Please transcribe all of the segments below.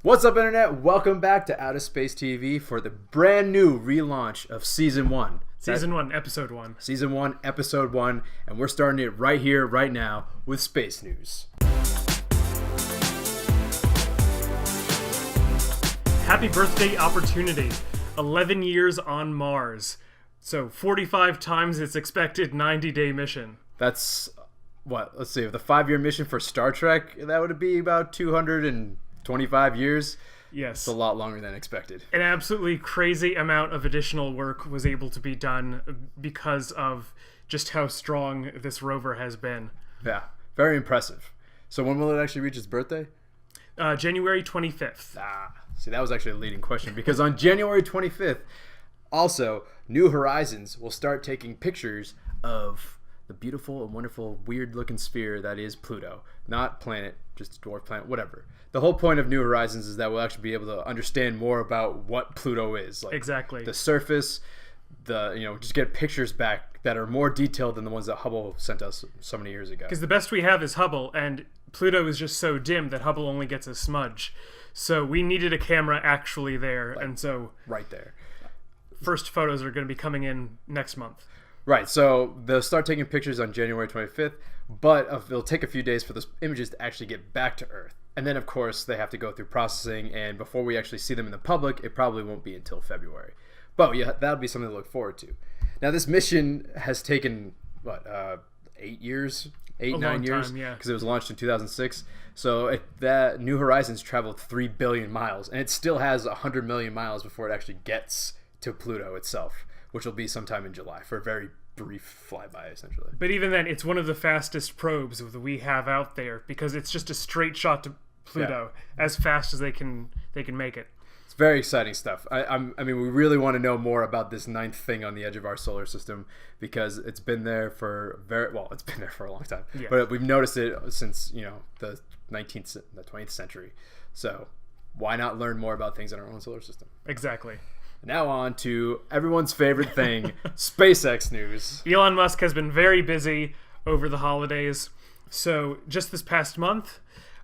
What's up, Internet? Welcome back to Outer Space TV for the brand new relaunch of Season 1. Season 1, Episode 1. Season 1, Episode 1, and we're starting it right here, right now, with space news. Happy birthday, Opportunity. 11 years on Mars. So 45 times its expected 90-day mission. That's, what, let's see, the 5-year mission for Star Trek, that would be about 225 years. Yes. It's a lot longer than expected. An absolutely crazy amount of additional work was able to be done because of just how strong this rover has been. Yeah, very impressive. So when will it actually reach its birthday? January 25th. See, that was actually a leading question, because on January 25th, also, New Horizons will start taking pictures of the beautiful and wonderful, weird-looking sphere that is Pluto. Not planet, just a dwarf planet, whatever. The whole point of New Horizons is that we'll actually be able to understand more about what Pluto is. Like exactly. The surface, just get pictures back that are more detailed than the ones that Hubble sent us so many years ago. Because the best we have is Hubble, and Pluto is just so dim that Hubble only gets a smudge. So we needed a camera actually there, and so... Right there. First photos are going to be coming in next month. Right, so they'll start taking pictures on January 25th, but it'll take a few days for those images to actually get back to Earth. And then, of course, they have to go through processing, and before we actually see them in the public, it probably won't be until February. But yeah, that'll be something to look forward to. Now, this mission has taken, 8 years? 9 years? Yeah. Because it was launched in 2006. So that New Horizons traveled 3 billion miles, and it still has 100 million miles before it actually gets to Pluto itself, which will be sometime in July for a very brief flyby, essentially. But even then, it's one of the fastest probes that we have out there, because it's just a straight shot to Pluto, as fast as they can make it. It's very exciting stuff. I mean, we really want to know more about this ninth thing on the edge of our solar system, because it's been there for it's been there for a long time. Yeah. But we've noticed it since the 20th century. So why not learn more about things in our own solar system? Exactly. Now on to everyone's favorite thing, SpaceX news. Elon Musk has been very busy over the holidays. So just this past month,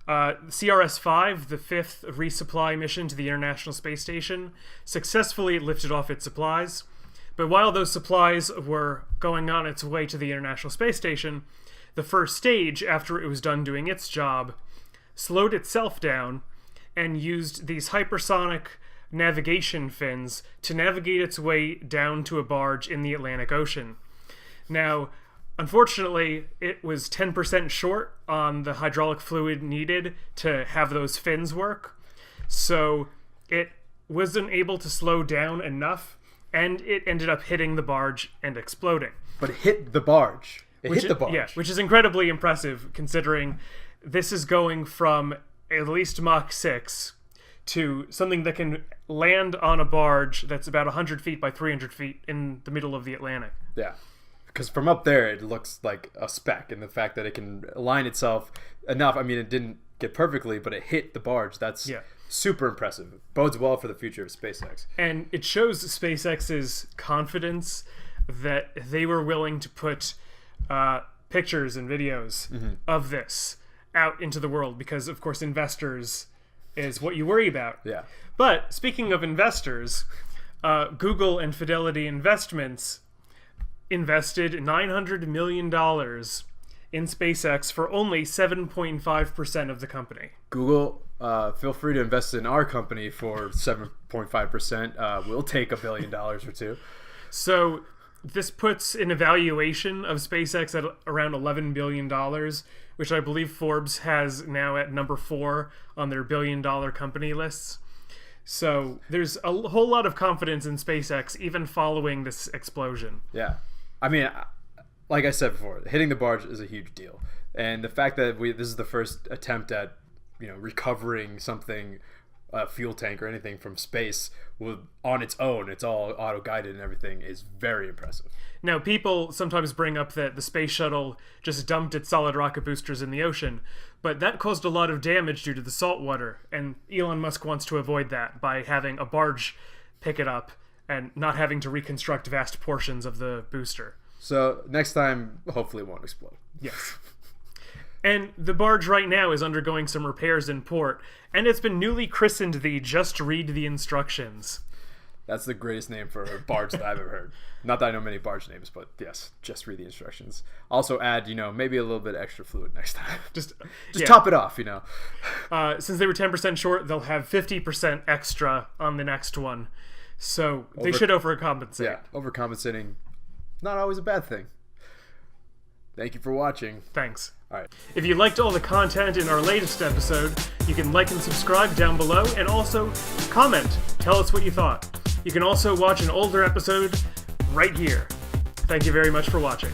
CRS-5, the 5th resupply mission to the International Space Station, successfully lifted off its supplies. But while those supplies were going on its way to the International Space Station, the first stage, after it was done doing its job, slowed itself down and used these hypersonic navigation fins to navigate its way down to a barge in the Atlantic Ocean. Now, unfortunately, it was 10% short on the hydraulic fluid needed to have those fins work, so it wasn't able to slow down enough, and it ended up hitting the barge and exploding. But it hit the barge. Yeah, which is incredibly impressive, considering this is going from at least Mach 6 to something that can land on a barge that's about 100 feet by 300 feet in the middle of the Atlantic. Yeah, because from up there it looks like a speck, and the fact that it can align itself enough, I mean, it didn't get perfectly, but it hit the barge. That's super impressive. It bodes well for the future of SpaceX. And it shows SpaceX's confidence that they were willing to put pictures and videos of this out into the world, because, of course, investors is what you worry about. Yeah. But speaking of investors, Google and Fidelity Investments invested $900 million in SpaceX for only 7.5% of the company. Google, feel free to invest in our company for 7.5%. We'll take $1 billion or two. So this puts an evaluation of SpaceX at around $11 billion, which I believe Forbes has now at number 4 on their billion-dollar company lists. So there's a whole lot of confidence in SpaceX, even following this explosion. Yeah. I mean, like I said before, hitting the barge is a huge deal. And the fact that this is the first attempt at recovering something, a fuel tank or anything from space on its own, it's all auto-guided and everything, is very impressive. Now, people sometimes bring up that the space shuttle just dumped its solid rocket boosters in the ocean, but that caused a lot of damage due to the salt water, and Elon Musk wants to avoid that by having a barge pick it up and not having to reconstruct vast portions of the booster. So next time, hopefully it won't explode. Yes. And the barge right now is undergoing some repairs in port, and it's been newly christened the Just Read the Instructions. That's the greatest name for a barge that I've ever heard. Not that I know many barge names, but yes, just read the instructions. Also add, maybe a little bit extra fluid next time. Just top it off, Since they were 10% short, they'll have 50% extra on the next one. So they should overcompensate. Yeah, overcompensating, not always a bad thing. Thank you for watching. Thanks. All right. If you liked all the content in our latest episode, you can like and subscribe down below, and also comment. Tell us what you thought. You can also watch an older episode right here. Thank you very much for watching.